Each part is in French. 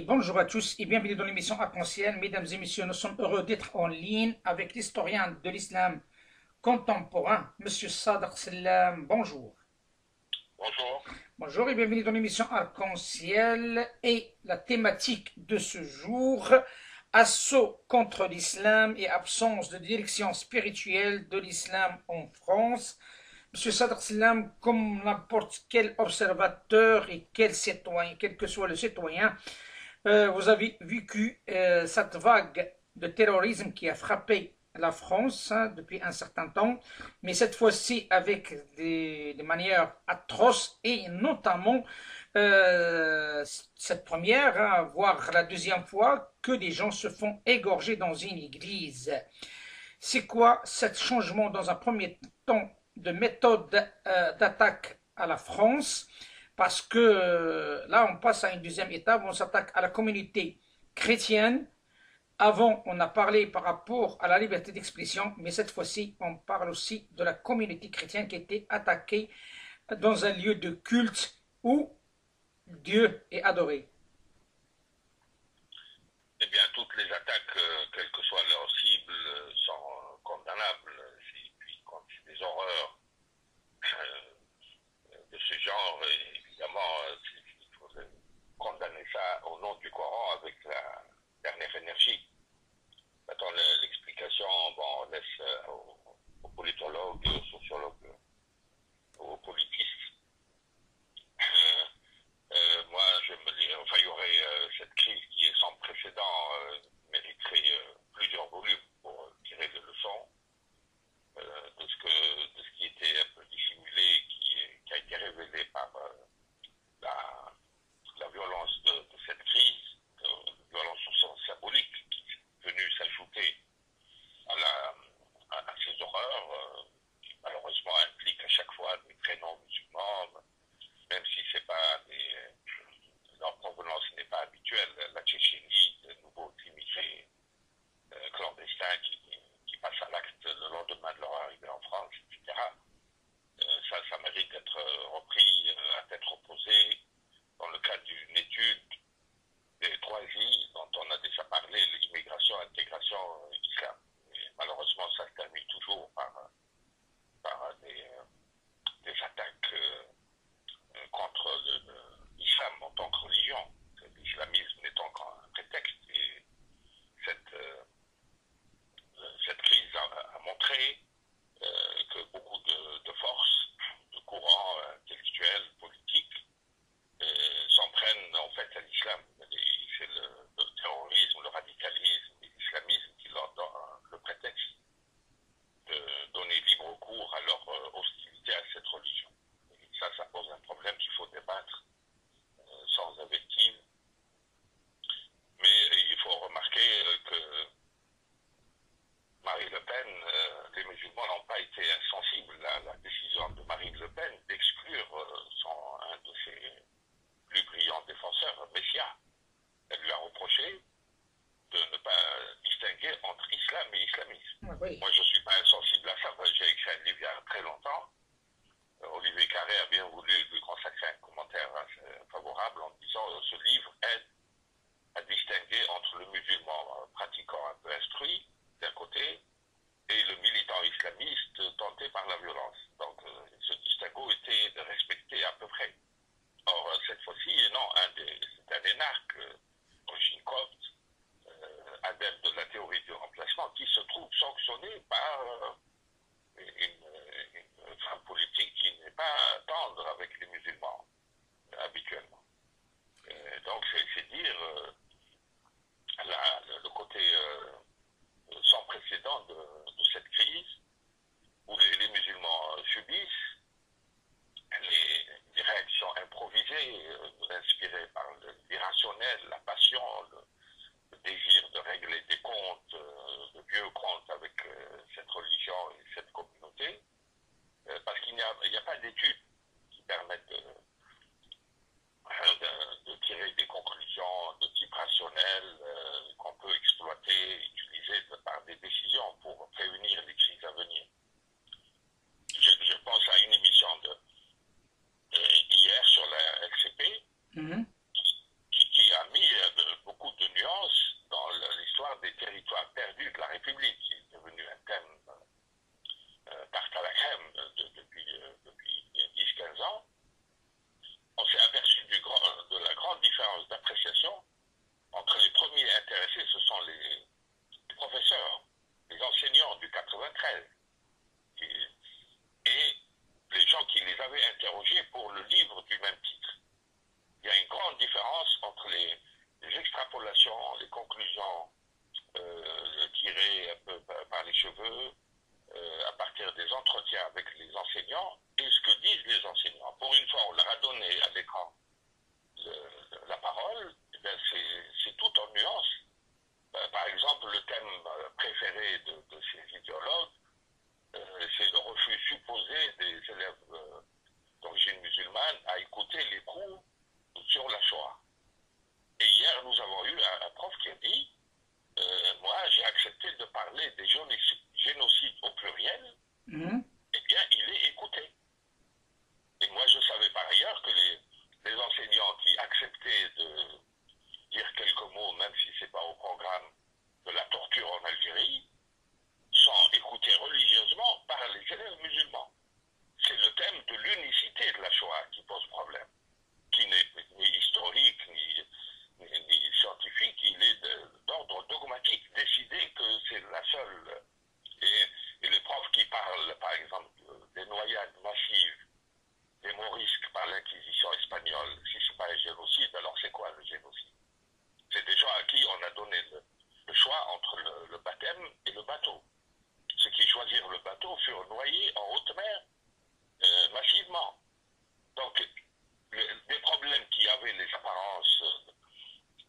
Bonjour à tous et bienvenue dans l'émission Arc-en-Ciel. Mesdames et messieurs, nous sommes heureux d'être en ligne avec l'historien de l'islam contemporain, Monsieur Sadr Sallam. Bonjour. Bonjour. Bonjour et bienvenue dans l'émission Arc-en-Ciel et la thématique de ce jour, assaut contre l'islam et absence de direction spirituelle de l'islam en France. Monsieur Sadr Sallam, comme n'importe quel observateur et quel citoyen, quel que soit le citoyen, vous avez vécu cette vague de terrorisme qui a frappé la France depuis un certain temps, mais cette fois-ci avec des manières atroces et notamment cette première, voire la deuxième fois, que des gens se font égorger dans une église. C'est quoi ce changement dans un premier temps de méthode d'attaque à la France? Parce que là, on passe à une deuxième étape, on s'attaque à la communauté chrétienne. Avant, on a parlé par rapport à la liberté d'expression, mais cette fois-ci, on parle aussi de la communauté chrétienne qui a été attaquée dans un lieu de culte où Dieu est adoré. Eh bien, toutes les attaques, quelle que soit leur cible, sont condamnables. Et puis, quand c'est des horreurs de ce genre, évidemment, il faut condamner ça au nom du Coran avec la dernière énergie. Maintenant, l'explication, bon, on laisse aux politologues, aux sociologues, aux politistes. Moi, je me dis, enfin, il y aurait cette crise qui est sans précédent, mériterait plusieurs volumes pour tirer des leçons de ce qui était un peu dissimulé, qui a été révélé par la violence de cette crise, violence au sens symbolique, qui est venue s'ajouter à ces horreurs, qui malheureusement impliquent à chaque fois des prénoms musulmans, même si c'est pas leur provenance n'est pas habituelle, la Tchétchénie, de nouveaux immigrés clandestins qui passent à l'acte le lendemain de leur arrivée en France, etc. Ça mérite d'être repris à tête reposée dans le cadre d'une étude des 3 I dont on a déjà parlé, l'immigration, intégration, islam. Et malheureusement, ça se termine toujours par des attaques contre l'islam en tant que religion, l'islamisme n'étant qu'un prétexte. Et cette crise a montré que beaucoup de forces, de courants intellectuels, politiques, s'en prennent en fait à l'islam. C'est le terrorisme, le radicalisme et l'islamisme qui leur donnent le prétexte de donner libre cours à leur hostilité à cette religion. Et ça pose un problème qu'il faut débattre sans invective. Mais il faut remarquer que Marine Le Pen, les musulmans n'ont pas été insensibles à la décision de Marine Le Pen d'exclure un de ses plus brillants défenseurs, Messia. Elle lui a reproché de ne pas distinguer entre islam et islamisme. Oui. Moi, je ne suis pas insensible à ça. J'ai écrit un livre il y a très longtemps. Olivier Carré a bien voulu lui consacrer un commentaire favorable en disant ce livre aide à distinguer entre le musulman pratiquant un peu instruit, d'un côté, et le militant islamiste tenté par la violence. Donc, ce distinguo était de respecter à peu près. Or, cette fois-ci, non, c'est un énarque, d'origine copte, adepte de la théorie du remplacement, qui se trouve sanctionné par une femme politique qui n'est pas tendre avec les musulmans, habituellement. Donc, c'est dire le côté sans précédent de cette crise, où les musulmans subissent les réactions improvisées, inspirées par l'irrationnel, la passion, le désir de régler des comptes, de vieux comptes avec cette religion et cette communauté, parce qu'il n'y a pas d'études qui permettent de tirer des conclusions de type rationnel qu'on peut exploiter, utiliser par des décisions pour prévenir les crises à venir. Je pense à République, qui est devenu un thème tarte à la crème depuis 10-15 ans, on s'est aperçu de la grande différence d'appréciation entre les premiers intéressés, ce sont les professeurs, les enseignants du 93, et les gens qui les avaient interrogés pour le livre du même titre. Il y a une grande différence entre les extrapolations, les conclusions tirées un peu par les cheveux, à partir des entretiens avec les enseignants, et ce que disent les enseignants. Pour une fois, on leur a donné à l'écran la parole, c'est tout en nuances. Par exemple, le thème préféré de ces idéologues, c'est le refus supposé des élèves d'origine musulmane à écouter les cours sur la Shoah. Et hier, nous avons eu un prof qui a dit moi, j'ai accepté de parler des génocides au pluriel, eh bien, il est écouté. Et moi, je savais par ailleurs que les enseignants qui acceptaient de dire quelques mots, même si ce n'est pas au programme, de la torture en Algérie, sont écoutés religieusement par les élèves musulmans. C'est le thème de l'unicité de la Shoah qui pose problème, qui n'est ni historique, ni scientifique, il est d'ordre dogmatique, décider que c'est la seule. Et les profs qui parlent, par exemple, des noyades massives, des morisques par l'Inquisition espagnole, si ce n'est pas un génocide, alors c'est quoi le génocide? C'est des gens à qui on a donné le choix entre le baptême et le bateau. Ceux qui choisirent le bateau furent noyés en haute mer massivement. Donc, des problèmes qui avaient les apparences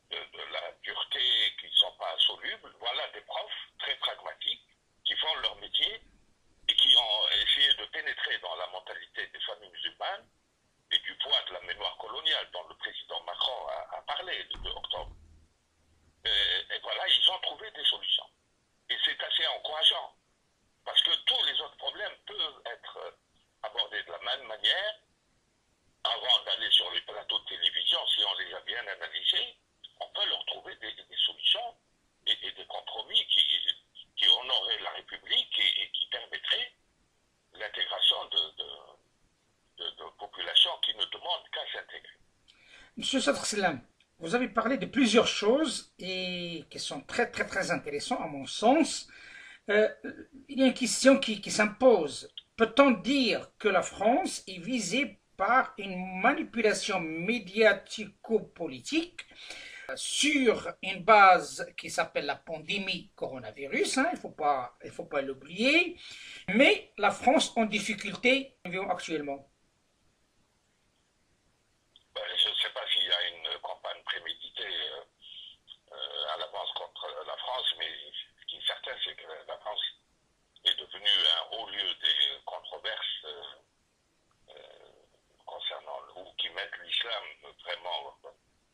de la dureté, qui ne sont pas solubles, voilà des profs très pragmatiques qui font leur métier et qui ont essayé de pénétrer dans la mentalité des familles musulmanes et du poids de la mémoire coloniale dont le président Macron a parlé le 2 octobre. Et voilà, ils ont trouvé des solutions. Et c'est assez encourageant, parce que tous les autres problèmes peuvent être abordés de la même manière avant d'aller sur les plateaux de télévision. Si on les a bien analysés, on peut leur trouver des solutions et des compromis qui honoreraient la République et qui permettraient l'intégration de populations qui ne demandent qu'à s'intégrer. Monsieur Sadr Selam, vous avez parlé de plusieurs choses et qui sont très intéressantes à mon sens. Il y a une question qui s'impose. Peut-on dire que la France est visée par une manipulation médiatico-politique sur une base qui s'appelle la pandémie coronavirus, hein, il faut pas l'oublier, mais la France en difficulté actuellement? Je ne sais pas s'il y a une campagne préméditée à l'avance contre la France, mais ce qui est certain, c'est que la France est devenue un haut lieu des controverses concernant ou qui mettent l'islam vraiment,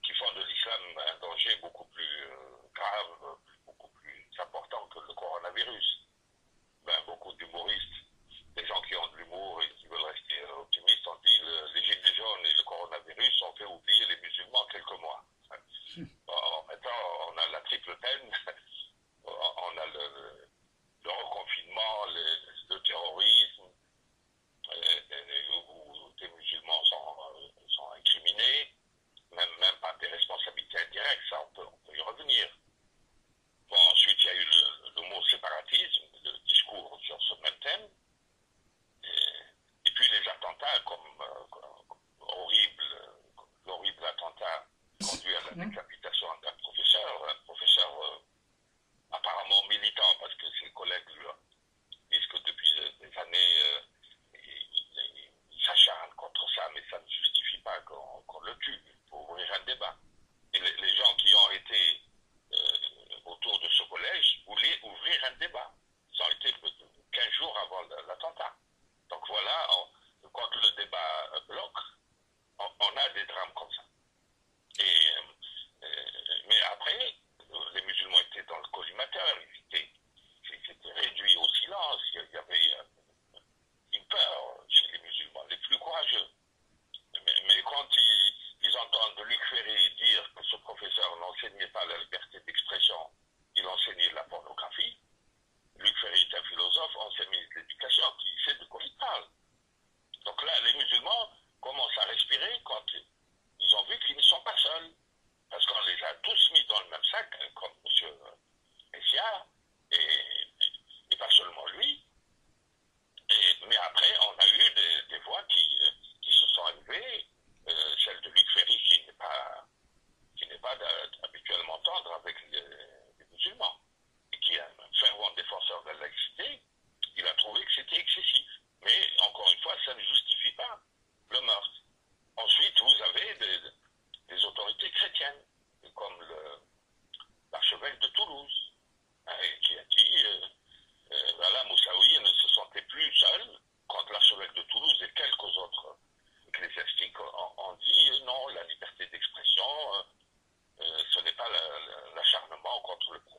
qui font de l'islam un danger beaucoup plus grave, beaucoup plus important que le coronavirus. Beaucoup d'humoristes, des gens qui ont de l'humour et qui veulent rester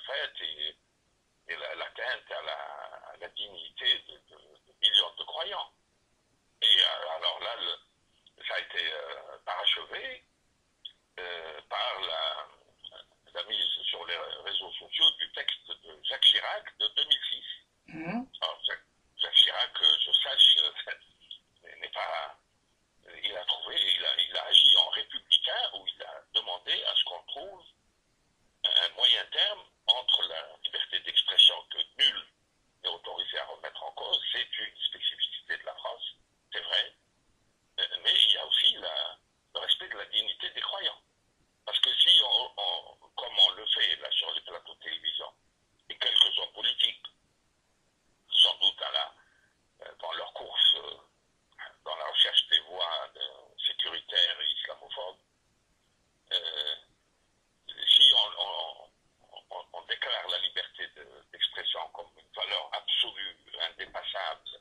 prophète et l'atteinte à la dignité de millions de croyants. Et alors là, ça a été parachevé par la mise sur les réseaux sociaux du texte de Jacques Chirac de 2006. Alors, Jacques Chirac, je sache, n'est pas... Il a agi en républicain où il a demandé à ce qu'on trouve un moyen terme entre la liberté d'expression que nul n'est autorisé à remettre en cause, c'est une spécificité de la France, c'est vrai, mais il y a aussi le respect de la dignité des croyants. Parce que si comme on le fait là sur les plateaux de télévision, et quelques hommes politiques, sans doute dans leur course, dans la recherche des voies sécuritaires et islamophobes, si on déclare la liberté d'expression comme une valeur absolue, indépassable,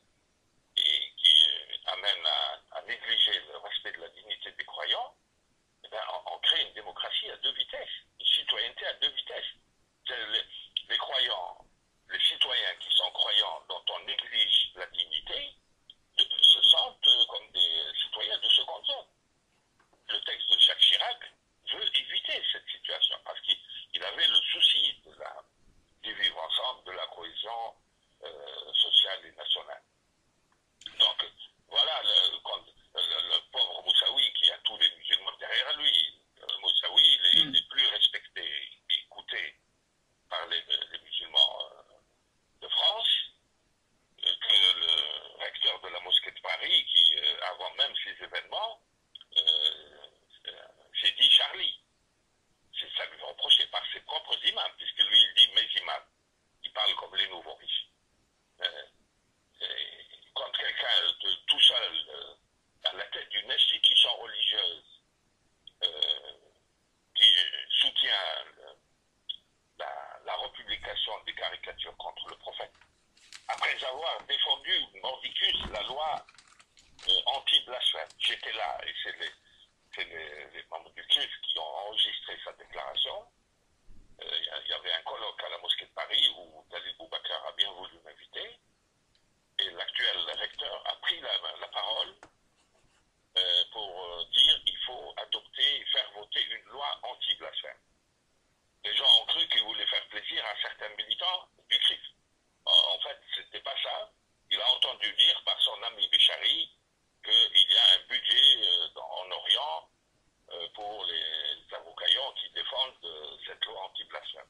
et qui amène à négliger le respect de la dignité des croyants, eh bien, on crée une démocratie à deux vitesses, une citoyenneté à deux vitesses. Les croyants, les citoyens qui sont croyants dont on néglige la dignité, se sentent comme des citoyens de seconde zone. Le texte de Jacques Chirac veut éviter cette situation parce qu'il avait le souci du vivre ensemble, de la cohésion sociale et nationale. Donc, voilà, le pauvre Moussaoui qui a tous les musulmans derrière lui. Moussaoui, il est plus respecté et écouté par les musulmans de France que le recteur de la mosquée de Paris qui, avant même ces événements, s'est dit Charlie. C'est ça lui reproché par ses propres imams, puisque lui, il dit mes imams. Il parle comme les nouveaux riches. Quand quelqu'un tout seul, à la tête d'une institution religieuse, qui soutient la republication des caricatures contre le prophète, après avoir défendu mordicus la loi anti-blasphème. J'étais là, et c'est les membres du CRIF qui ont enregistré sa déclaration. Il y avait un colloque à la mosquée de Paris où Dalil Boubacar a bien voulu m'inviter, et l'actuel recteur a pris la parole pour dire qu'il faut adopter et faire voter une loi anti-blasphème. Les gens ont cru qu'il voulait faire plaisir à certains militants du CRIF. En fait, c'était pas ça. Il a entendu dire par son ami Béchari qu'il y a un budget en Orient pour les avocats qui défendent cette loi anti-blasphème.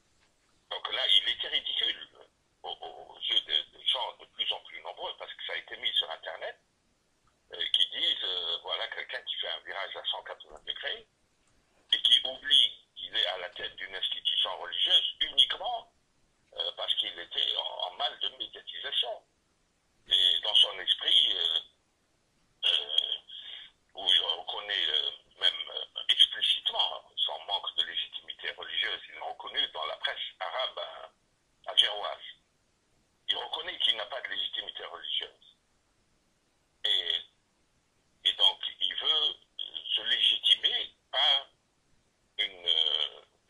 Donc là, il était ridicule aux yeux des gens de plus en plus nombreux, parce que ça a été mis sur Internet, qui disent, voilà quelqu'un qui fait un virage à 180 degrés, et qui oublie qu'il est à la tête d'une institution religieuse uniquement parce qu'il était en mal de médiatisation. Et dans son esprit, où il reconnaît même explicitement son manque de légitimité religieuse, il est reconnu dans la presse arabe algéroise. Il reconnaît qu'il n'a pas de légitimité religieuse. Et donc, il veut se légitimer par une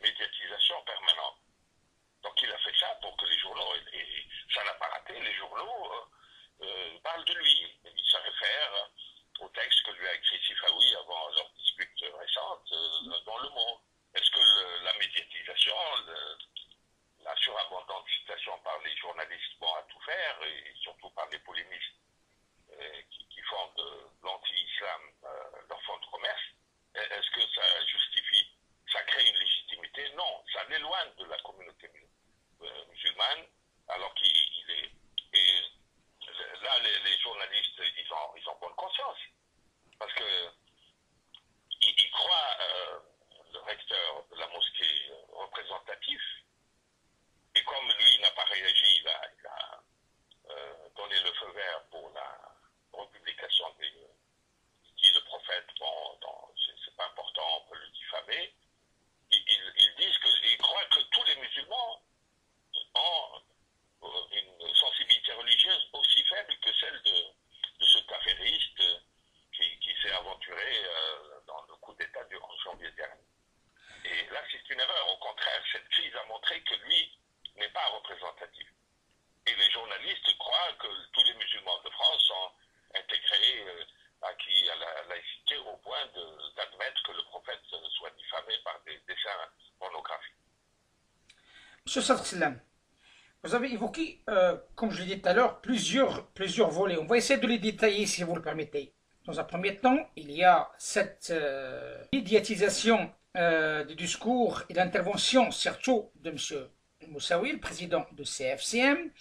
médiatisation permanente. Donc, il a fait ça pour que les journaux, et ça n'a pas raté, les journaux parlent de lui. Il se réfère au texte que lui a écrit Sifaoui avant leur dispute récente dans Le Monde. Est-ce que la médiatisation, la surabondante citation par les journalistes à tout faire, et surtout par les polémistes qui font de l'anti-islam leur fonds de commerce, est-ce que ça justifie, ça crée une légitimité? Non, ça l'éloigne de la communauté musulmane, alors qu'il est... Et là, les journalistes, ils ont bonne conscience, parce que ils croient, le recteur de la mosquée représentatif, et comme lui n'a pas réagi, il a donné le feu vert pour la republication dit le prophète, bon, c'est pas important, on peut le diffamer. Ils disent qu'ils croient que tous les musulmans ont une sensibilité religieuse aussi faible que celle de ce affairiste qui s'est aventuré dans le coup d'État du 11 janvier dernier. Et là, c'est une erreur. Au contraire, cette crise a montré que lui, pas représentative. Et les journalistes croient que tous les musulmans de France sont intégrés, acquis à la laïcité au point d'admettre que le prophète soit diffamé par des dessins pornographiques. Monsieur Sadr Sallam, vous avez évoqué, comme je l'ai dit tout à l'heure, plusieurs volets. On va essayer de les détailler si vous le permettez. Dans un premier temps, il y a cette médiatisation du discours et d'intervention, surtout de M. Moussaoui, le président de CFCM,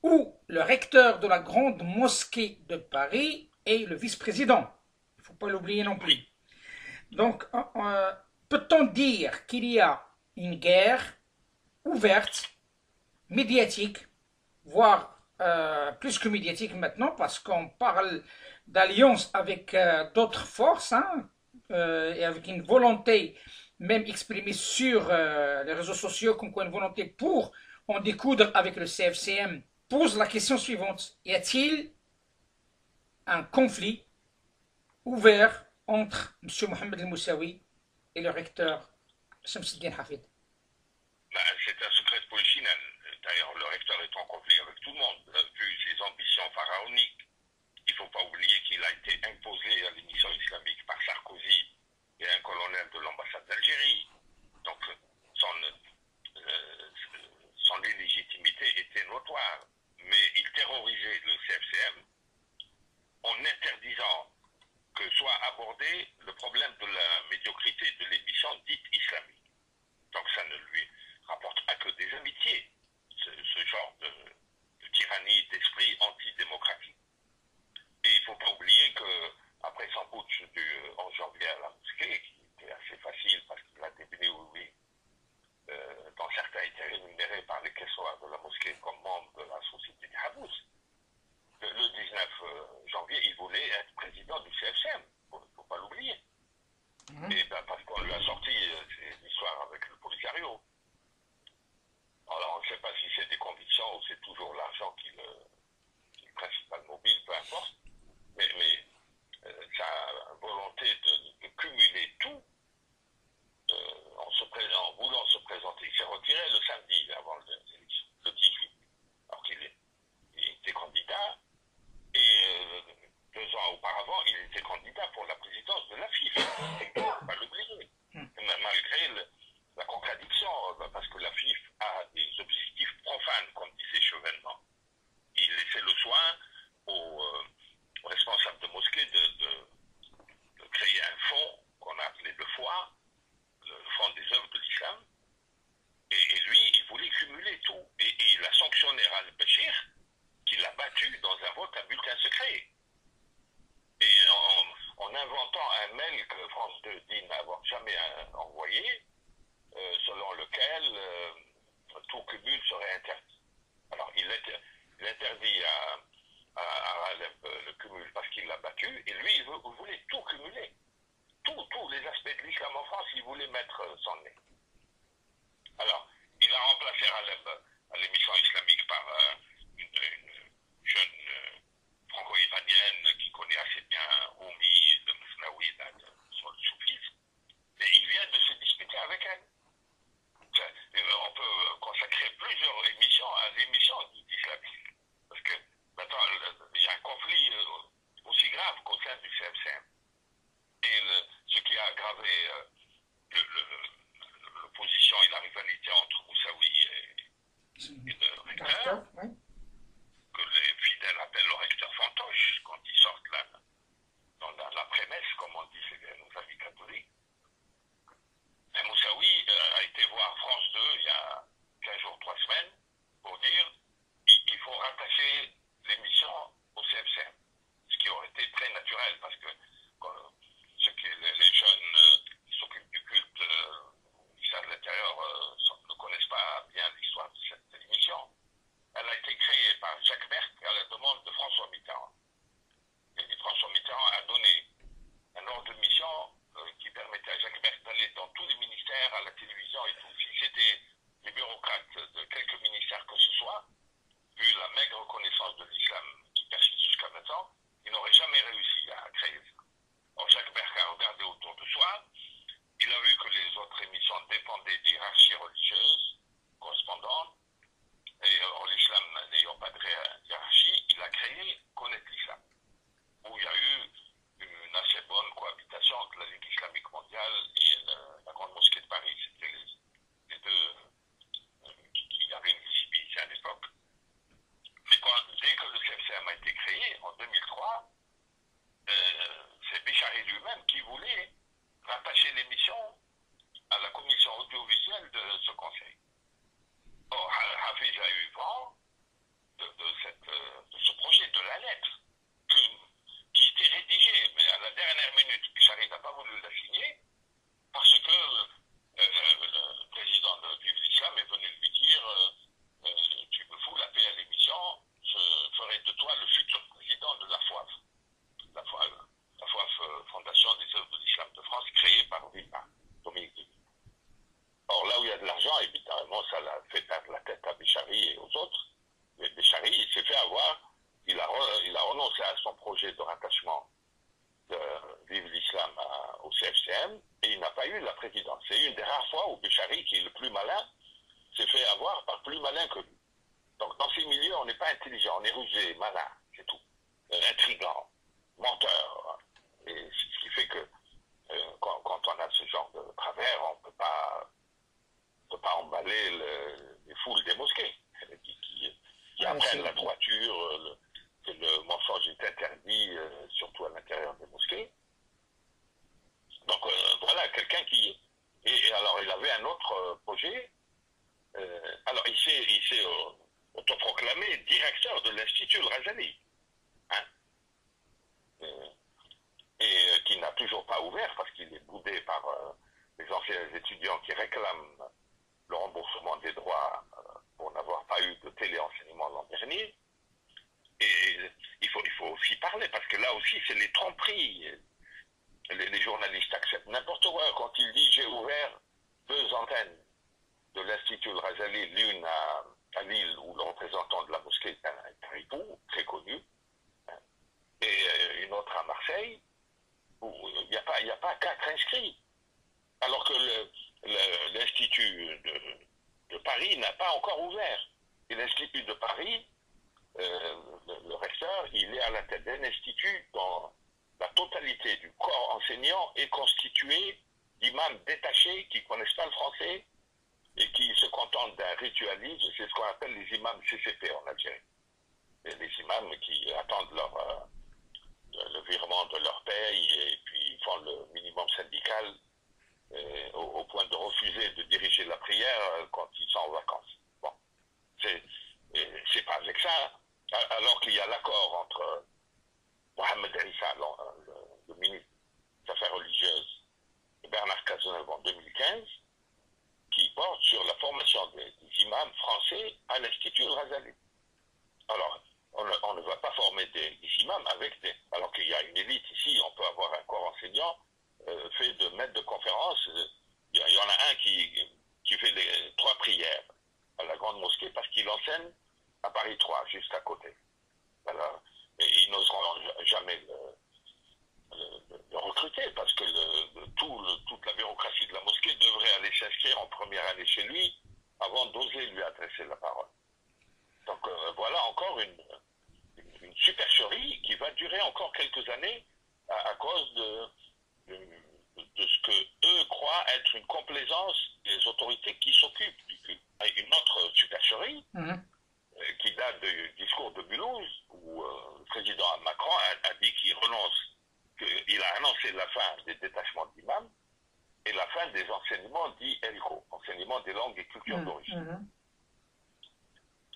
où le recteur de la grande mosquée de Paris est le vice-président. Il ne faut pas l'oublier non plus. Donc, peut-on dire qu'il y a une guerre ouverte, médiatique, voire plus que médiatique maintenant, parce qu'on parle d'alliance avec d'autres forces, hein, et avec une volonté même exprimée sur les réseaux sociaux, comme quoi une volonté pour en découdre avec le CFCM, pose la question suivante. Y a-t-il un conflit ouvert entre M. Mohamed El-Moussaoui et le recteur Shamsuddin Hafid? C'est un secret de polichinelle. D'ailleurs, le recteur est en conflit avec tout le monde, vu ses ambitions pharaoniques. Il ne faut pas oublier qu'il a été imposé à l'émission islamique par Sarkozy et un colonel de l'ambassade d'Algérie. Donc, son illégitimité était notoire. Mais il terrorisait le CFCM en interdisant que soit abordé le problème de la médiocrité de l'émission dite islamique. Donc ça ne lui rapporte pas que des amitiés, ce genre de tyrannie d'esprit antidémocratique. Et il ne faut pas oublier qu'après son putsch du 11 janvier à la mosquée, qui était assez facile parce qu'il a débuté, dont certains étaient rémunérés par les caissoirs de la mosquée comme membres de la société du Habous, le 19 janvier, il voulait être président du CFCM, il ne faut pas l'oublier. Et ben, parce qu'on lui a sorti l'histoire avec le Polisario. Alors, on ne sait pas si c'est des convictions ou c'est toujours l'argent qui est le principal mobile, peu importe. Mais sa volonté de cumuler tout, en voulant se présenter, il s'est retiré le samedi avant l'élection, le 18, alors qu'il était candidat. Et 2 ans auparavant, il était candidat pour la présidence de la FIF. Il ne faut pas l'oublier. Malgré la contradiction, parce que la FIF a des objectifs profanes, comme disait Chevènement. Il laissait le soin aux responsables de mosquées de créer un fonds qu'on a appelé le FOA, le fonds des œuvres de l'islam. Et lui, il voulait cumuler tout. Et il a sanctionné Al-Bashir, qui l'a battu dans un vote à bulletin secret. Et en inventant un mail que France 2 dit n'avoir jamais envoyé, selon lequel tout cumul serait interdit. Alors, il interdit à Alep le cumul parce qu'il l'a battu, et lui, il voulait tout cumuler. Tous les aspects de l'islam en France, il voulait mettre son nez. Alors, il a remplacé Alep à l'émission islamique par une jeune franco-iranienne qui connaît assez bien Rumi, le Mousnaoui sur le soufisme, et il vient de se disputer avec elle. On peut consacrer plusieurs émissions à l'émission islamique, parce que maintenant il y a un conflit aussi grave qu'au sein du CFCM. Et ce qui a aggravé l'opposition et la rivalité entre Moussaoui et le recteur, que les fidèles appellent le recteur fantoche, quand ils sortent là, dans la prémesse, comme on dit chez nos amis catholiques. Et Moussaoui a été voir France 2 il y a 15 jours, 3 semaines, pour dire qu'il faut rattacher l'émission au CFCM. Ce qui aurait été très naturel, parce que les jeunes qui s'occupent du culte au ministère de l'Intérieur ne connaissent pas bien l'histoire de cette émission. Elle a été créée par Jacques Merck à la demande de François Mitterrand. Et François Mitterrand a donné un ordre de mission qui permettait à Jacques Merck d'aller dans tous les ministères, à la télévision et tout. Si c'était des bureaucrates de quelques ministères que ce soit, vu la maigre reconnaissance de l'islam qui persiste jusqu'à maintenant, il n'aurait jamais réussi à créer ça. Or, Jacques Merck a regardé autour de soi, il a vu que les autres émissions dépendaient des hiérarchies religieuses correspondantes, c'est une des rares fois où Béchari, qui est le plus malin, s'est fait avoir par plus malin que lui. Donc dans ces milieux, on n'est pas intelligent, on est rusé, malin, c'est tout. Intrigant, menteur. Et ce qui fait que quand on a ce genre de travers, on ne peut pas emballer les foules des mosquées qui apprennent la droiture, que le mensonge est interdit, surtout à l'intérieur des mosquées. Donc voilà, quelqu'un qui... Et alors il avait un autre projet. Alors il s'est autoproclamé directeur de l'Institut Al-Razali. Hein, et qui n'a toujours pas ouvert parce qu'il est boudé par les anciens étudiants qui réclament le remboursement des droits pour n'avoir pas eu de téléenseignement l'an dernier. Et il faut aussi parler parce que là aussi c'est les tromperies. Les journalistes acceptent n'importe quoi. Quand il dit j'ai ouvert 2 antennes de l'Institut Al-Razali, l'une à Lille où le représentant de la mosquée est un ripou très connu, hein, et une autre à Marseille, où il n'y a pas 4 inscrits. Alors que l'Institut de Paris n'a pas encore ouvert. Et l'Institut de Paris, le recteur, il est à la tête d'un institut dont la totalité du corps enseignant est constitué d'imams détachés qui ne connaissent pas le français et qui se contentent d'un ritualisme. C'est ce qu'on appelle les imams CCP en Algérie. Et les imams qui attendent le virement de leur paye et puis font le minimum syndical au point de refuser de diriger la prière quand ils sont en vacances. Bon, c'est pas avec ça, alors qu'il y a l'accord entre Mohamed Issa, le ministre des Affaires religieuses, et Bernard Cazeneuve en 2015, qui porte sur la formation des imams français à l'Institut Al-Razali. Alors, on ne va pas former des imams alors qu'il y a une élite ici, on peut avoir un corps enseignant fait de maîtres de conférences. Il y en a un qui fait les 3 prières à la grande mosquée parce qu'il enseigne à Paris 3, juste à côté. Voilà. Et ils n'oseront jamais le recruter parce que toute la bureaucratie de la mosquée devrait aller s'inscrire en première année chez lui avant d'oser lui adresser la parole. Donc voilà encore une supercherie qui va durer encore quelques années à cause de ce que eux croient être une complaisance des autorités qui s'occupent du culte. Une autre supercherie qui date du discours de Mulhouse où le président Macron a dit qu'il a annoncé la fin des détachements d'imams et la fin des enseignements dits ELCO, enseignements des langues et cultures d'origine.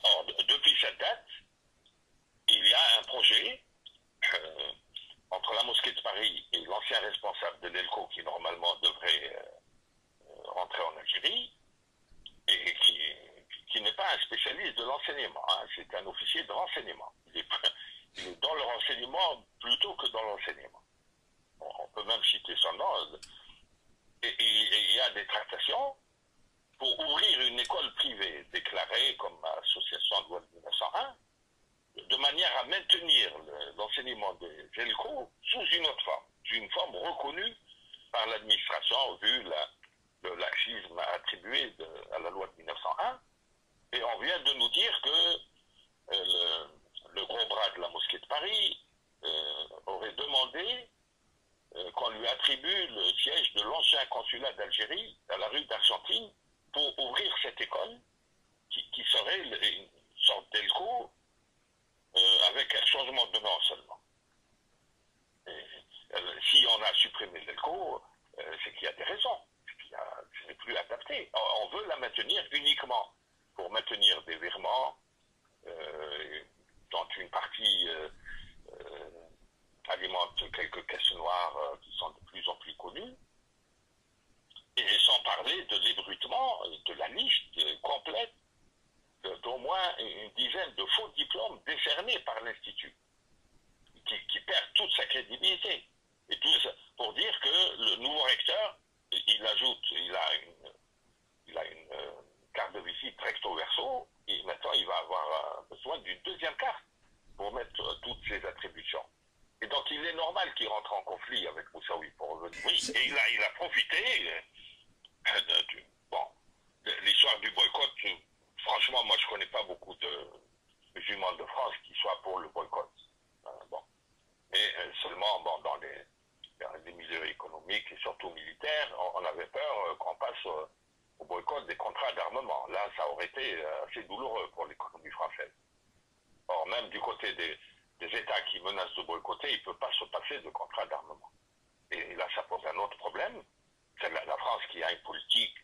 Or, depuis cette date, il y a un projet entre la mosquée de Paris et l'ancien responsable de l'ELCO qui normalement devrait rentrer en Algérie et qui n'est pas un spécialiste de l'enseignement, hein, c'est un officier de renseignement. Il est dans le renseignement plutôt que dans l'enseignement. Bon, on peut même citer son nom. Et il y a des tractations pour ouvrir une école privée déclarée comme association de loi de 1901, de manière à maintenir l'enseignement des ELCO sous une autre forme, une forme reconnue par l'administration vu le laxisme attribué à la loi de 1901. Et on vient de nous dire que le gros bras de la mosquée de Paris aurait demandé qu'on lui attribue le siège de l'ancien consulat d'Algérie à la rue d'Argentine pour ouvrir cette école qui serait une sorte d'ELCO avec un changement de nom seulement. Si on a supprimé l'ELCO, c'est qu'il y a des raisons. Ce n'est plus adapté. On veut la maintenir uniquement pour maintenir des virements dont une partie alimente quelques caisses noires qui sont de plus en plus connues, et sans parler de l'ébruitement de la liste complète d'au moins une dizaine de faux diplômes décernés par l'Institut, qui perd toute sa crédibilité. Et tout ça pour dire que le nouveau recteur, il a une carte de visite recto verso, et maintenant il va avoir besoin d'une deuxième carte pour mettre toutes ses attributions. Et donc il est normal qu'il rentre en conflit avec Moussaoui pour revenir. Oui, et il a profité bon, l'histoire du boycott, franchement, moi je connais pas beaucoup de musulmans de France qui soient pour le boycott. Bon. Mais seulement bon, dans les milieux économiques et surtout militaires, on avait peur qu'on passe au boycott des contrats d'armement. Là, ça aurait été assez douloureux pour l'économie française. Or, même du côté des États qui menacent de boycotter, il ne peut pas se passer de contrats d'armement. Et là, ça pose un autre problème. C'est la France qui a une politique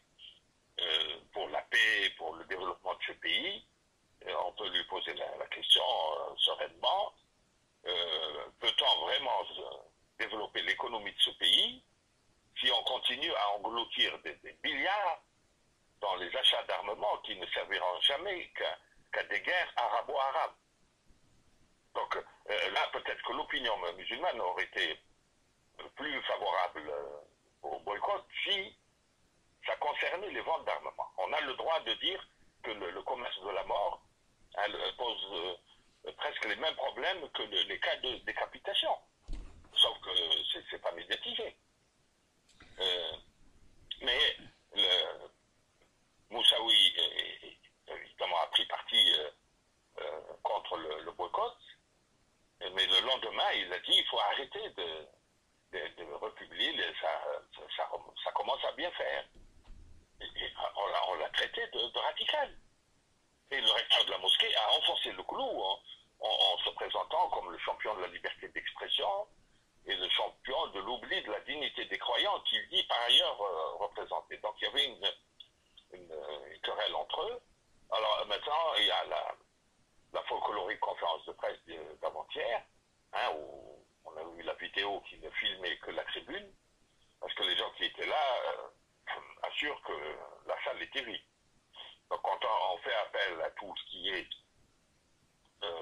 pour la paix, pour le développement de ce pays. Et on peut lui poser la question sereinement. Peut-on vraiment développer l'économie de ce pays si on continue à engloutir des milliards dans les achats d'armement qui ne serviront jamais qu'à des guerres arabo-arabes? Donc là, peut-être que l'opinion musulmane aurait été plus favorable au boycott si ça concernait les ventes d'armement. On a le droit de dire que le commerce de la mort pose presque les mêmes problèmes que les cas de décapitation. Sauf que c'est pas médiatisé. Mais Moussaoui, évidemment, a pris parti contre le boycott. Mais le lendemain, il a dit il faut arrêter de republier, ça commence à bien faire. Et on l'a traité de radical. Et le recteur de la mosquée a enfoncé le clou en se présentant comme le champion de la liberté d'expression et le champion de l'oubli de la dignité des croyants qu'il dit par ailleurs représenter. Donc il y avait une querelle entre eux. Alors maintenant, il y a la folklorique conférence de presse d'avant-hier, hein, où on a vu la vidéo qui ne filmait que la tribune, parce que les gens qui étaient là assurent que la salle était vide. Donc quand on fait appel à tout ce qui est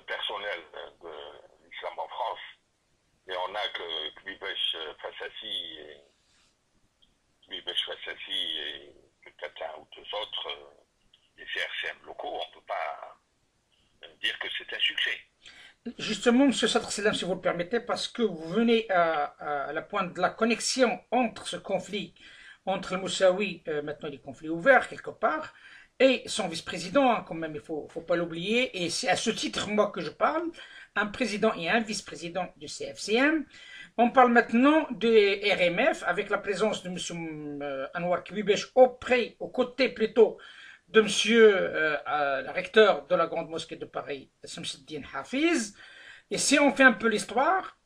personnel de l'islam en France, et on n'a que Kbibesh Fassassi et peut-être un ou deux autres des CRCM locaux, on ne peut pas dire que c'est un succès. Justement, M. Sadr Selam, si vous le permettez, parce que vous venez à la pointe de la connexion entre ce conflit, entre le Moussaoui, maintenant il est conflit ouvert quelque part, et son vice-président, hein, quand même, il ne faut pas l'oublier, et c'est à ce titre, moi, que je parle, un président et un vice-président du CFCM. On parle maintenant de RMF, avec la présence de M. Anwar Kbibesh aux côtés plutôt de monsieur le recteur de la Grande Mosquée de Paris, Samseddine Hafiz. Et si on fait un peu l'histoire,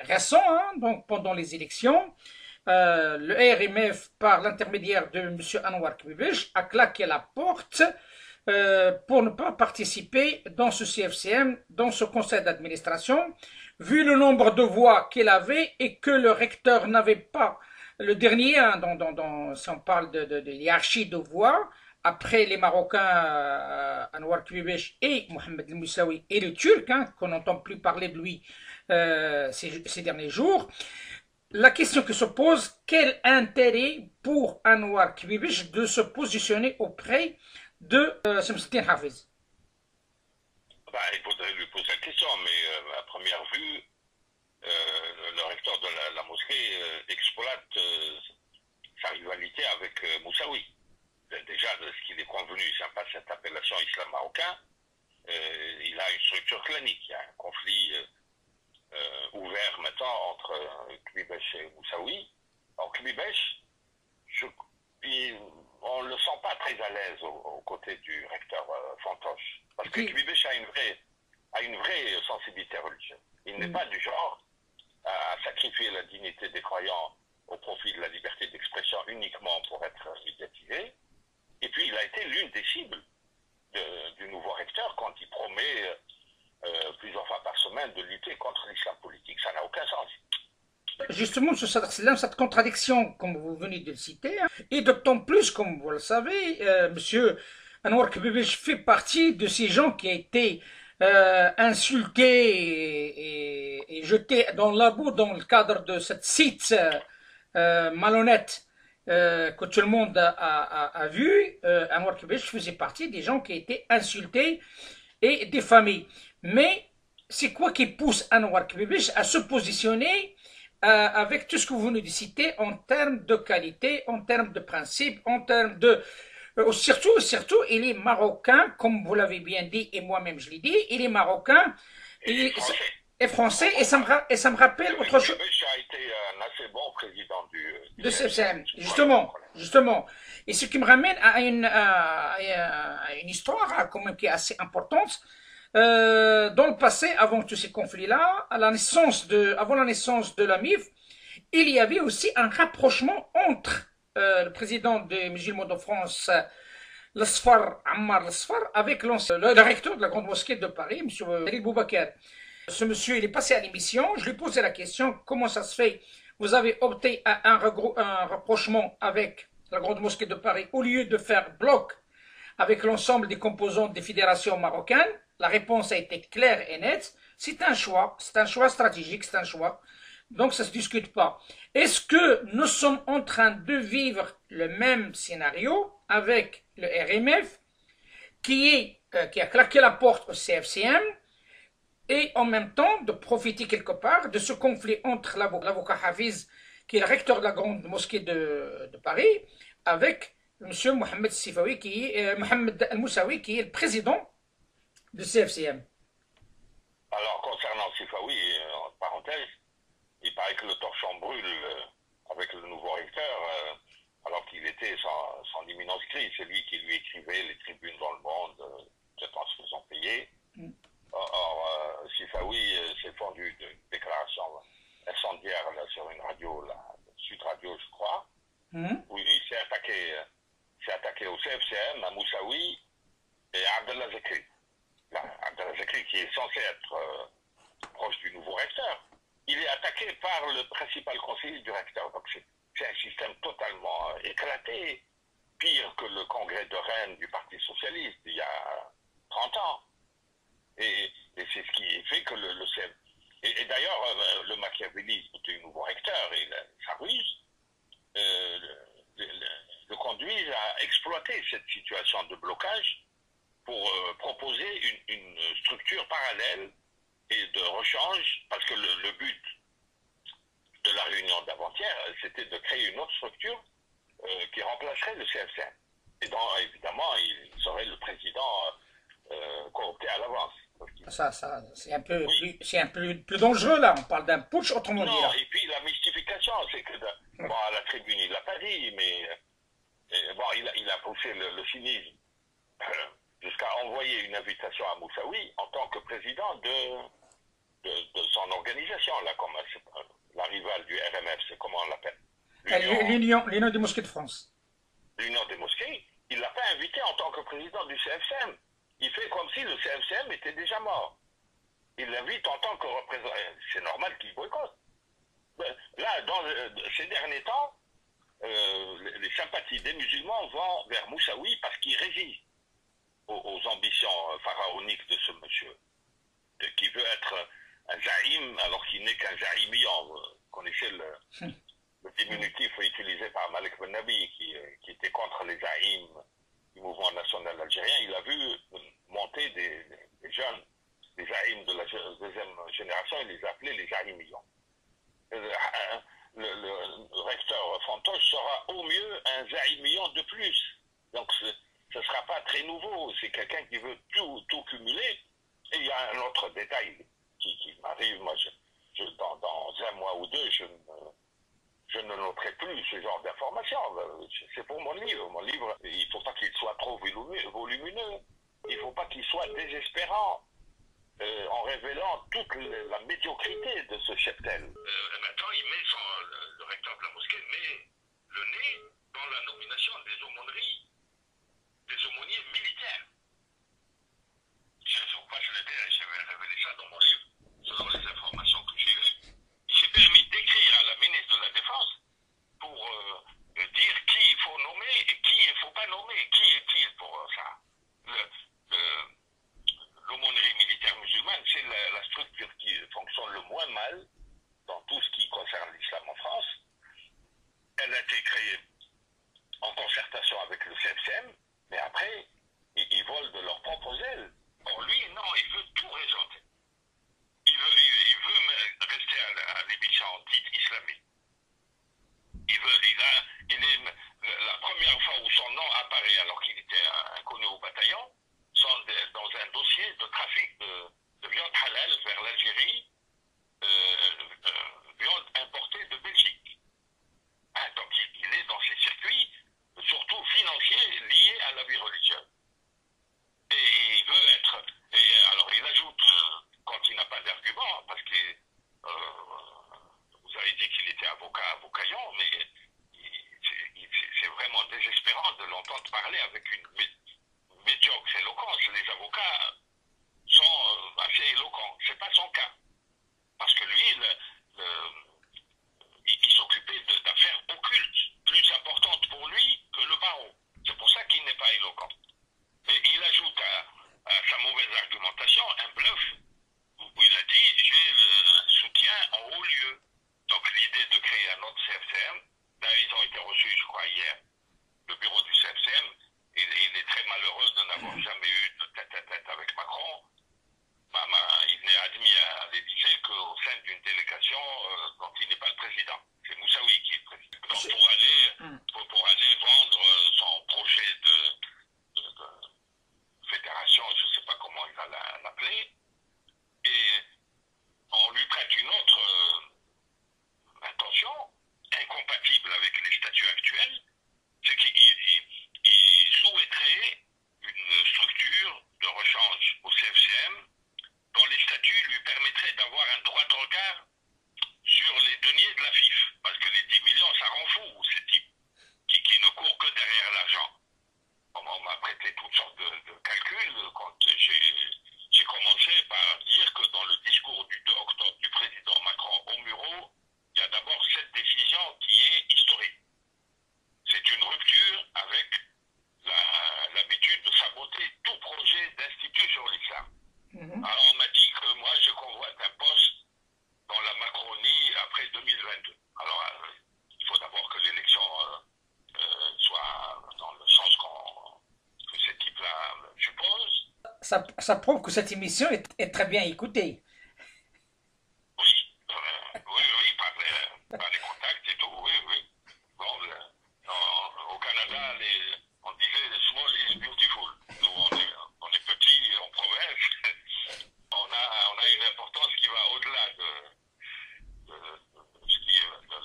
récent, hein, donc pendant les élections, le RMF, par l'intermédiaire de monsieur Anwar Kbibesh, a claqué la porte pour ne pas participer dans ce CFCM, dans ce conseil d'administration, vu le nombre de voix qu'il avait et que le recteur n'avait pas, le dernier, hein, si on parle de hiérarchie de voix, après les Marocains, Anwar Kbibesh et Mohamed El Moussaoui et le Turc, hein, qu'on n'entend plus parler de lui ces derniers jours, la question que se pose, quel intérêt pour Anwar Kbibesh de se positionner auprès de Samseddine Hafiz? Il faudrait lui poser la question, mais à première vue, le recteur de la mosquée exploite sa rivalité avec Moussaoui. Déjà, de ce qu'il est convenu, c'est pas cette appellation islam marocain, il a une structure clanique, il y a un conflit ouvert maintenant entre Kbibesh et Moussaoui. Alors Kbibesh, on ne le sent pas très à l'aise aux côtés du recteur Fantoche. Parce que Kbibesh a une vraie sensibilité religieuse. Il n'est pas du genre à sacrifier la dignité des croyants au profit de la liberté d'expression uniquement pour être médiatisé. Et puis il a été l'une des cibles du nouveau recteur quand il promet plusieurs fois par semaine de lutter contre l'islam politique. Ça n'a aucun sens. Justement, M. Sadr Selam, cette contradiction, comme vous venez de le citer, hein, et d'autant plus, comme vous le savez, M. Anwar Kbibesh fait partie de ces gens qui ont été insultés et jetés dans la boue dans le cadre de cette site malhonnête que tout le monde a vu. Anwar Kbibesh faisait partie des gens qui ont été insultés et diffamés. Mais c'est quoi qui pousse Anwar Kbibesh à se positionner avec tout ce que vous venez de citer en termes de qualité, en termes de principe, en termes de... surtout, il est marocain, comme vous l'avez bien dit, et moi-même je l'ai dit, il est marocain et français, et ça me rappelle autre chose. a été un assez bon président du De CFCM, justement. Et ce qui me ramène à une histoire quand même qui est assez importante. Dans le passé, avant tous ces conflits-là, avant la naissance de la MIF, il y avait aussi un rapprochement entre le président des musulmans de France, l'Asfar, Ammar l'Asfar, avec le recteur de la Grande Mosquée de Paris, M. Khalil Boubacar. Ce monsieur, il est passé à l'émission, je lui ai posé la question, comment ça se fait? Vous avez opté à un rapprochement avec la Grande Mosquée de Paris au lieu de faire bloc avec l'ensemble des composantes des fédérations marocaines. La réponse a été claire et nette. C'est un choix stratégique, c'est un choix. Donc ça ne se discute pas. Est-ce que nous sommes en train de vivre le même scénario avec le RMF qui a claqué la porte au CFCM et en même temps de profiter quelque part de ce conflit entre l'avocat Hafiz, qui est le recteur de la Grande Mosquée de Paris, avec M. Mohamed Sifawi, Mohamed Al-Moussaoui, qui est le président du CFCM. Alors, concernant Sifawi, en parenthèse, il paraît que le torchon brûle avec le nouveau recteur, alors qu'il était sans imminence crise. C'est lui qui lui écrivait les tribunes dans le monde, peut-être en se faisant payer. Or, Sifawi s'est fendu d'une déclaration incendiaire là, sur une radio, la Sud Radio, je crois, où il s'est attaqué au CFCM, à Moussaoui et à Abdallah Zekri. Abdallah Zekri, qui est censé être proche du nouveau recteur, il est attaqué par le principal conseiller du recteur. Donc c'est un système totalement éclaté, pire que le congrès de Rennes du Parti Socialiste il y a 30 ans. Et c'est ce qui fait que le CFCM... Et d'ailleurs, le machiavélisme du nouveau recteur et sa ruse le conduisent à exploiter cette situation de blocage pour proposer une structure parallèle et de rechange, parce que le but de la réunion d'avant-hier, c'était de créer une autre structure qui remplacerait le CFCM. Et donc, évidemment, il serait le président coopté à l'avance. Ça, c'est un peu, plus dangereux là. On parle d'un putsch, autrement dit. Non, et puis la mystification, c'est que bon, à la tribune, il l'a pas dit, mais bon, il a poussé le cynisme jusqu'à envoyer une invitation à Moussaoui en tant que président de son organisation, là, comme la rivale du RMF, c'est comment on l'appelle? L'Union des Mosquées de France. L'Union des Mosquées, il ne l'a pas invité en tant que président du CFCM. Il fait comme si le CFCM était déjà mort. Il l'invite en tant que représentant. C'est normal qu'il boycotte. Là, dans ces derniers temps, les sympathies des musulmans vont vers Moussaoui parce qu'il résiste aux ambitions pharaoniques de ce monsieur, qui veut être un zaïm alors qu'il n'est qu'un zaïmian. Vous connaissez le diminutif utilisé par Malek Ben Nabi, qui était contre les zaïms du mouvement national algérien. Il a vu monter des jeunes, des zaïms de la deuxième génération, il les appelait les zaïmians. Le recteur Fantoche sera au mieux un zaïmian de plus. Donc ce ne sera pas très nouveau, c'est quelqu'un qui veut tout cumuler. Et il y a un autre détail qui m'arrive, moi, dans un mois ou deux, je ne noterai plus ce genre d'informations. C'est pour mon livre. Mon livre, il ne faut pas qu'il soit trop volumineux. Il ne faut pas qu'il soit désespérant en révélant toute la médiocrité de ce cheptel. Maintenant, le recteur de la mosquée met le nez dans la nomination des aumôniers militaires. Je ne sais pas, je vais révéler ça dans mon livre, selon les informations que j'ai eues. Il s'est permis d'écrire à la ministre de la Défense pour dire qui il faut nommer et qui il ne faut pas nommer. Qui est-il pour ça? L'aumônerie militaire musulmane, c'est la structure qui fonctionne le moins mal dans tout ce qui concerne l'islam en France. Elle a été créée en concertation avec le CFCM, mais après, les avocats sont assez éloquents. C'est pas son cas. Parce que lui, il s'occupait d'affaires occultes, plus importantes pour lui que le barreau. C'est pour ça qu'il n'est pas éloquent. Et il ajoute à sa mauvaise argumentation un bluff où il a dit j'ai le soutien en haut lieu. Donc l'idée de créer un autre CFCM, là ils ont été reçus, je crois, hier, le bureau du CFCM, il est très malheureux de n'avoir jamais eu de tête-à-tête avec Macron. Il n'est admis à l'Élysée qu'au sein d'une délégation dont il n'est pas le président. C'est Moussaoui qui est le président. Donc pour aller vendre son projet de fédération, je ne sais pas comment il va l'appeler, et on lui prête une autre intention, incompatible avec les statuts actuels, c'est qu'il souhaiterait une structure de rechange au CFCM dont les statuts lui permettraient d'avoir un droit de regard sur les deniers de la FIF. Parce que les 10 millions, ça rend fou, ces types qui ne courent que derrière l'argent. On m'a prêté toutes sortes de calculs quand j'ai commencé par dire que dans le discours du 2 octobre du président Macron au Muro, il y a d'abord cette décision qui est historique. C'est une rupture avec l'habitude de saboter tout projet d'institut sur l'islam. Alors on m'a dit que moi je convoite un poste dans la Macronie après 2022. Alors il faut d'abord que l'élection soit dans le sens que ces types-là supposent. Ça prouve que cette émission est très bien écoutée. Oui, par les contacts et tout, oui. Bon, au Canada, on disait small is beautiful. Nous, on est petits en province. On a une importance qui va au-delà de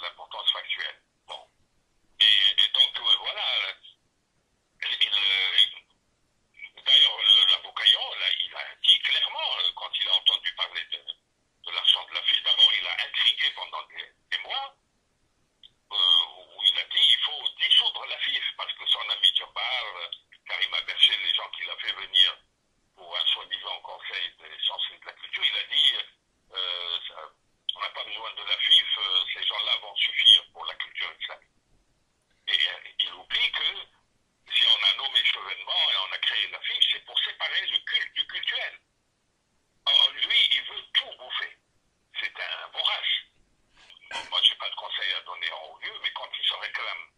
l'importance factuelle. Bon. Et donc, voilà. D'ailleurs, l'avocat Yon, il a dit clairement, quand il a entendu parler de l'argent de la FIF, d'abord, il a intrigué pendant des mois, où il a dit il faut dissoudre la FIF, parce que son ami Djabbar, Karim Aberché, les gens qu'il a fait venir pour un soi-disant conseil des sciences et de la culture, il a dit on n'a pas besoin de la FIF, ces gens-là vont suffire pour la culture islamique. Et il oublie que si on a nommé Chevènement et on a créé la FIF, c'est pour séparer le culte du cultuel. Or, lui, il veut tout bouffer. C'est un vorace. Moi, je n'ai pas de conseil à donner en haut lieu, mais quand il se réclame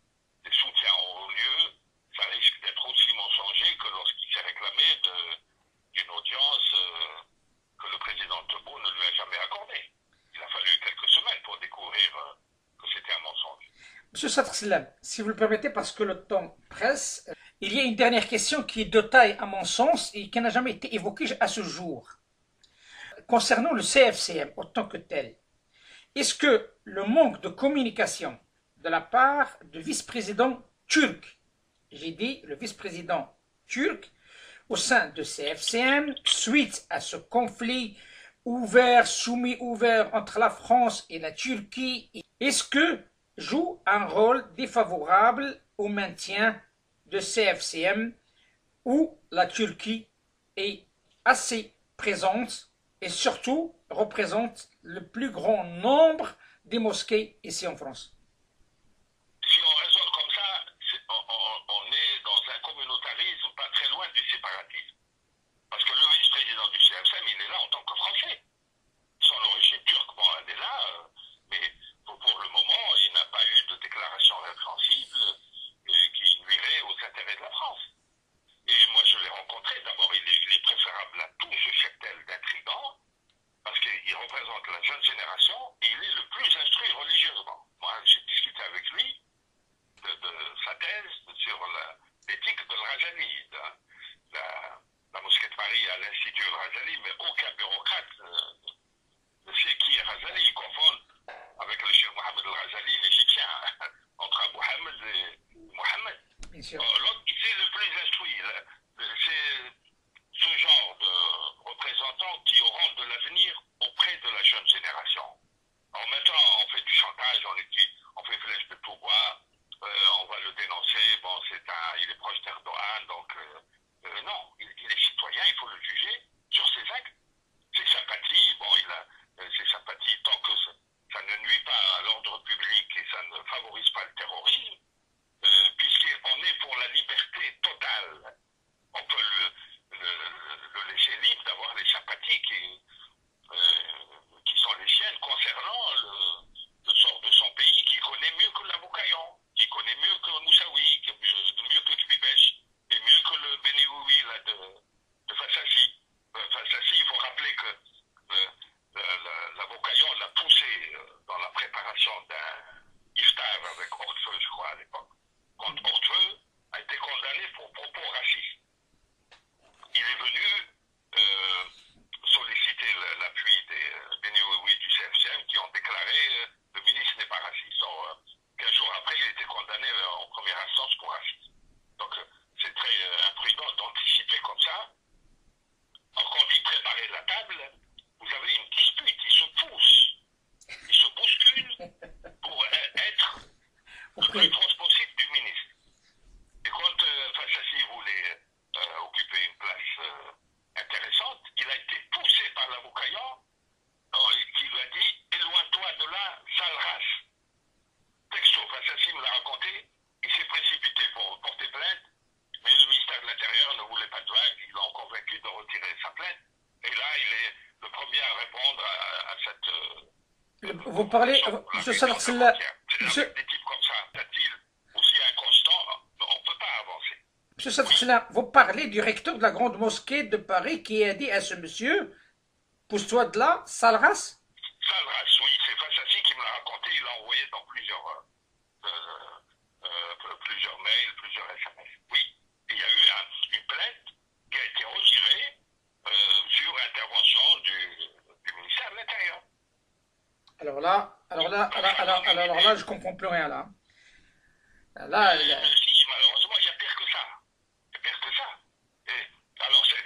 des soutiens en haut lieu, ça risque d'être aussi mensonger que lorsqu'il s'est réclamé d'une audience que le président Tebboune ne lui a jamais accordée. Il a fallu quelques semaines pour découvrir que c'était un mensonge. Monsieur Sadr, si vous le permettez, parce que le temps presse, il y a une dernière question qui est de taille à mon sens et qui n'a jamais été évoquée à ce jour. Concernant le CFCM en tant que tel, est-ce que le manque de communication de la part du vice-président turc, j'ai dit le vice-président turc, au sein de CFCM, suite à ce conflit ouvert, soumis-ouvert entre la France et la Turquie, est-ce que joue un rôle défavorable au maintien de CFCM où la Turquie est assez présente et surtout représente le plus grand nombre des mosquées ici en France? Si on raisonne comme ça, on est dans un communautarisme pas très loin du séparatisme. Parce que le vice-président du CFCM, il est là en tant que Français. Son origine turque, bon, elle est là, mais pour le moment, il n'a pas eu de déclaration répréhensible qui nuirait aux intérêts de la France. Et moi, je l'ai rencontré. D'abord, il est préférable à tout ce cheptel d'intrigants, parce qu'il représente la jeune génération et il est le plus instruit religieusement. Moi, j'ai discuté avec lui de sa thèse sur l'éthique de l'Al-Razali. La mosquée de Paris à l'Institut Al-Razali, mais aucun bureaucrate ne sait qui est Razali. Ils confondent avec le Cheikh Mohamed Al-Razali, l'Égyptien, entre Abu Hamid et Mohamed. L'autre, c'est le plus instruit. C'est ce genre de représentants qui auront de l'avenir auprès de la jeune génération. Alors maintenant, on fait du chantage, on fait flèche de tout bois, on va le dénoncer, bon, il est proche d'Erdogan, donc non, il est citoyen, vous parlez, monsieur Salah, monsieur, Avec des types comme ça, tactiles, aussi inconstants, on ne peut pas avancer. monsieur Salah, vous parlez du recteur de la grande mosquée de Paris qui a dit à ce monsieur, pousse-toi de là, sale race. Salras, oui, c'est Fassassi qui me l'a raconté, il l'a envoyé dans plusieurs mails, plusieurs SMS. Oui, il y a eu une plainte qui a été retirée sur intervention du ministère de l'Intérieur. Alors là, je comprends plus rien là. Là, Si, malheureusement, il y a pire que ça. Il y a pire que ça. Et, alors, c'est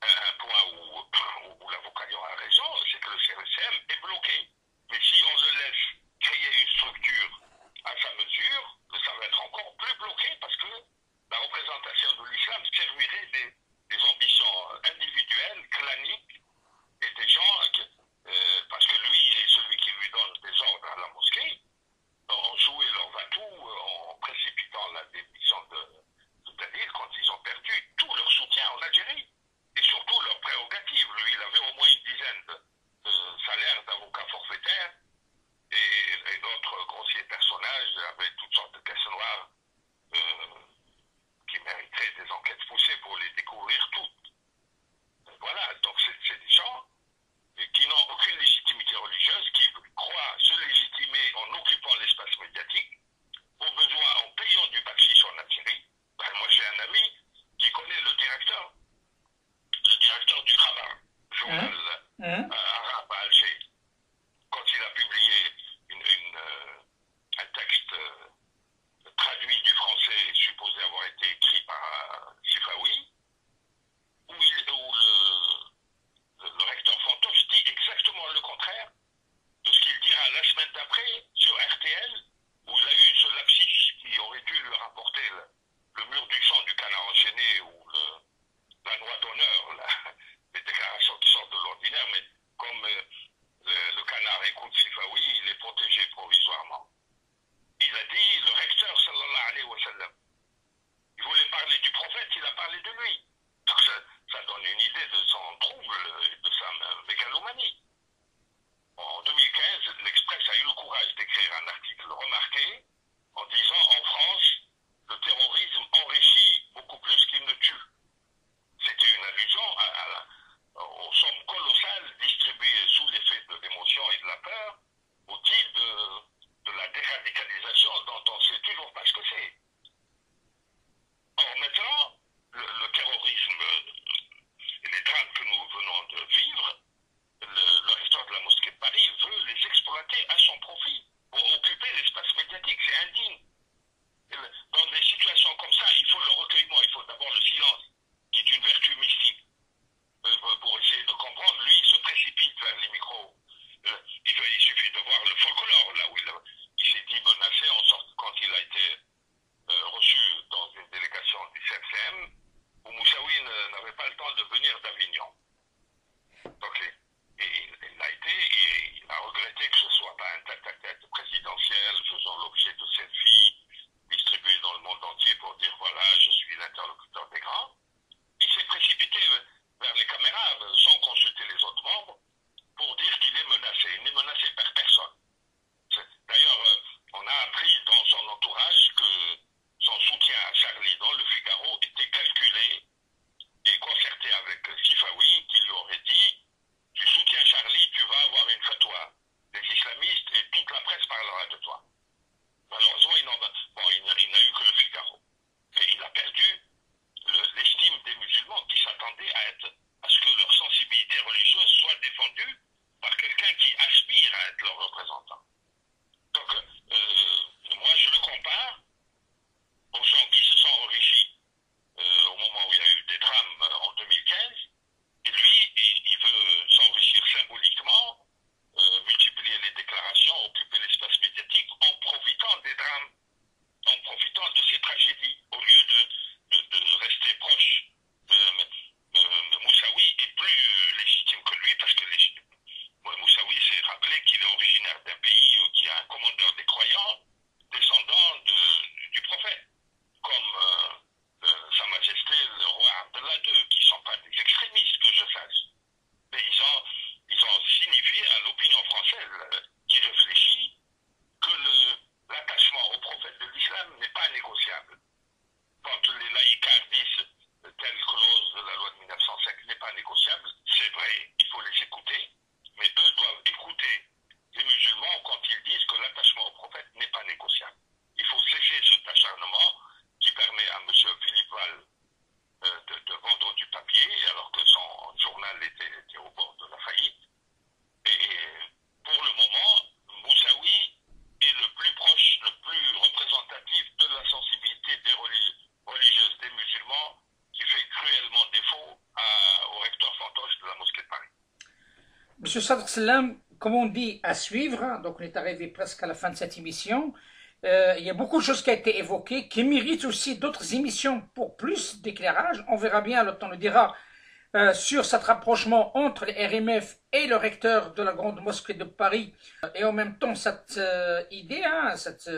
un point où l'avocat a raison, c'est que le CRCM est bloqué. Mais si on le laisse créer une structure à sa mesure, ça va être encore plus bloqué parce que la représentation de l'islam servirait des ambitions individuelles, claniques, et des gens, parce que lui et celui qui lui donne des ordres à la mosquée, ont joué leur va-tout en précipitant la démission de Tadil quand ils ont perdu tout leur soutien en Algérie et surtout leurs prérogatives. Lui, il avait au moins une dizaine de salaires d'avocat forfaitaire et d'autres grossiers personnages avec toutes sortes de caisses noires qui mériteraient des enquêtes poussées pour les découvrir toutes. Voilà, donc c'est des gens qui n'ont aucune légitimité religieuse, qui croient se légitimer en occupant l'espace médiatique, au besoin en payant du bakchich en Algérie. Ben, moi j'ai un ami qui connaît le directeur du Khabar, journal arabe à Alger, quand il a publié un texte traduit du français supposé avoir été écrit par Sifawi, où le recteur Fantoche dit exactement le contraire de ce qu'il dira la semaine d'après sur RTL, où il a eu ce lapsus qui aurait dû lui rapporter le mur du sang du canard enchaîné ou la loi d'honneur, les déclarations qui sortent de l'ordinaire, mais comme le canard écoute Sifawi, il est protégé provisoirement. Il a dit, le recteur, sallallahu alayhi wa sallam, il voulait parler du prophète, il a parlé de lui. Donc ça donne une idée de son trouble et de sa mégalomanie. En 2015, l'Express a eu le courage d'écrire un article remarqué en disant en France, le terrorisme enrichit beaucoup plus qu'il ne tue. C'était une allusion aux sommes colossales distribuées sous l'effet de l'émotion et de la peur au titre de la déradicalisation dont on ne sait toujours pas ce que c'est. Or maintenant, le terrorisme et les drames que nous venons de vivre, le recteur de la mosquée de Paris veut les exploiter à son profit pour occuper l'espace médiatique. C'est indigne. Monsieur Sadr Salam, comme on dit, à suivre, hein, donc on est arrivé presque à la fin de cette émission. Il y a beaucoup de choses qui ont été évoquées, qui méritent aussi d'autres émissions pour plus d'éclairage. On verra bien, le temps le dira, sur cet rapprochement entre les RMF et le recteur de la Grande Mosquée de Paris, et en même temps cette idée, hein, cette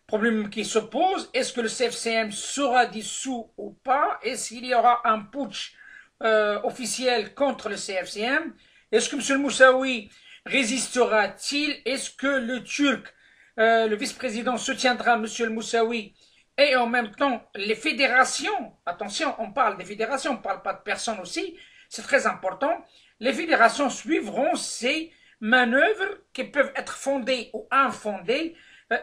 problème qui se pose, est-ce que le CFCM sera dissous ou pas? Est-ce qu'il y aura un putsch officiel contre le CFCM? Est-ce que M. le Moussaoui résistera-t-il? Est-ce que le Turc, le vice-président, soutiendra M. le Moussaoui? Et en même temps, les fédérations, attention, on parle des fédérations, on ne parle pas de personnes aussi, c'est très important, les fédérations suivront ces manœuvres qui peuvent être fondées ou infondées,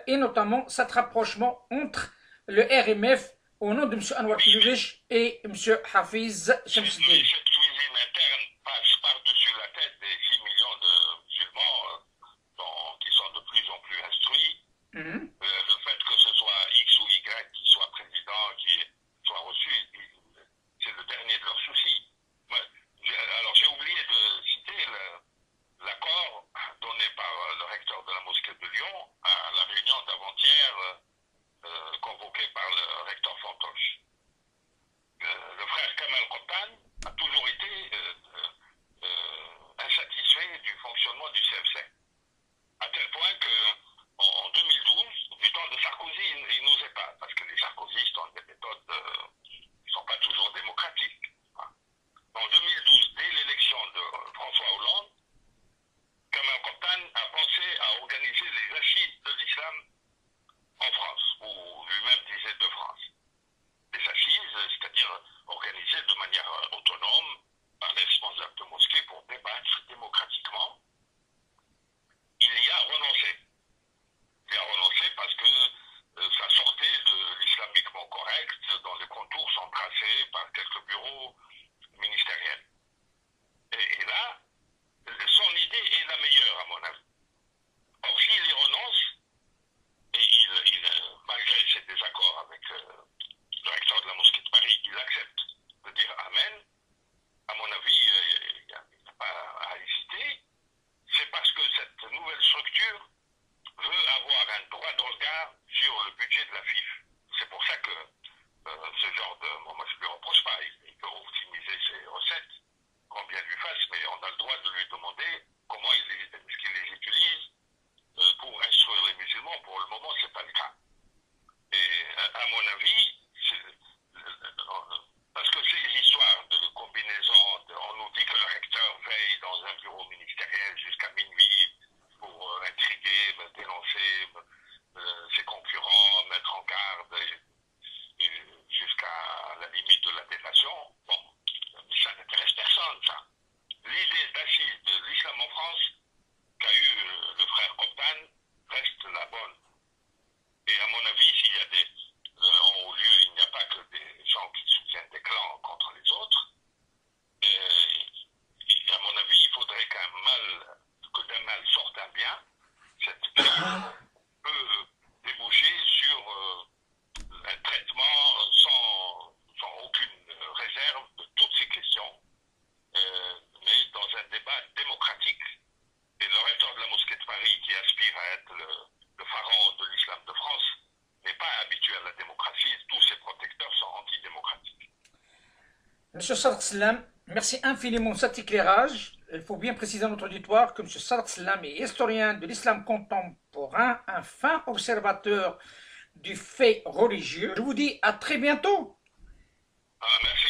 et notamment cet rapprochement entre le RMF au nom de M. Anwar Kiloubish et M. Hafiz Shamsuddin. Cette cuisine interne passe par-dessus la tête des 6 millions de musulmans qui sont de plus en plus instruits. Le fait que ce soit X ou Y qui soit président, qui soit reçu, c'est le dernier de leurs soucis. Alors j'ai oublié de citer l'accord donné par le recteur de la mosquée de Lyon à la réunion d'avant-hier convoquée par le recteur Fantoche. Le frère Kamal Kottan a toujours été insatisfait du fonctionnement du CFC. À tel point que en 2012, du temps de Sarkozy, il n'osait pas, parce que les sarkozystes ont des méthodes qui ne sont pas toujours démocratiques. En 2012, dès l'élection de François Hollande, Kamal Kottan a pensé à organiser les assises de l'islam en France, ou lui-même disait de France. Les assises, c'est-à-dire organisées de manière autonome par les responsables de mosquées pour débattre démocratiquement. Il y a renoncé. Il a renoncé parce que ça sortait de l'islamiquement correct, dont les contours sont tracés par quelques bureaux ministériels. Et là, son idée est la meilleure à mon avis. Or, s'il y renonce, et malgré ses désaccords avec le recteur de la mosquée de Paris, il accepte de dire Amen, à mon avis, il n'y a pas à hésiter. C'est parce que cette nouvelle structure veut avoir un droit de regard sur le budget de la FIF. C'est pour ça que ce genre de... Bon, moi, je ne lui reproche pas. Il peut optimiser ses recettes, combien il lui fasse, mais on a le droit de lui demander comment est-ce qu'il les utilise pour instruire les musulmans. Pour le moment, ce n'est pas le cas. Et à mon avis, parce que ces histoires de combinaison, on nous dit que le recteur veille dans un bureau ministériel jusqu'à minuit pour intriguer, dénoncer ses concurrents, mettre en garde et jusqu'à la limite de la délation. Bon, ça n'intéresse personne, ça. L'idée d'assise de l'islam en France qu'a eu le frère Kottan reste la bonne. Et à mon avis, s'il y a en haut lieu, il n'y a pas que des gens qui soutiennent des clans contre les autres. Et à mon avis, il faudrait que d'un mal sorte un bien. Cette crise peut déboucher sur un traitement sans aucune réserve de toutes ces questions, mais dans un débat démocratique. Et le recteur de la mosquée de Paris, qui aspire à être le pharaon de l'islam de France, n'est pas habitué à la démocratie. Tous ses protecteurs sont antidémocratiques. Monsieur Sadr Salam, merci infiniment de cet éclairage. Il faut bien préciser à notre auditoire que M. Sadr Salam est historien de l'islam contemporain, un fin observateur du fait religieux. Je vous dis à très bientôt. Merci.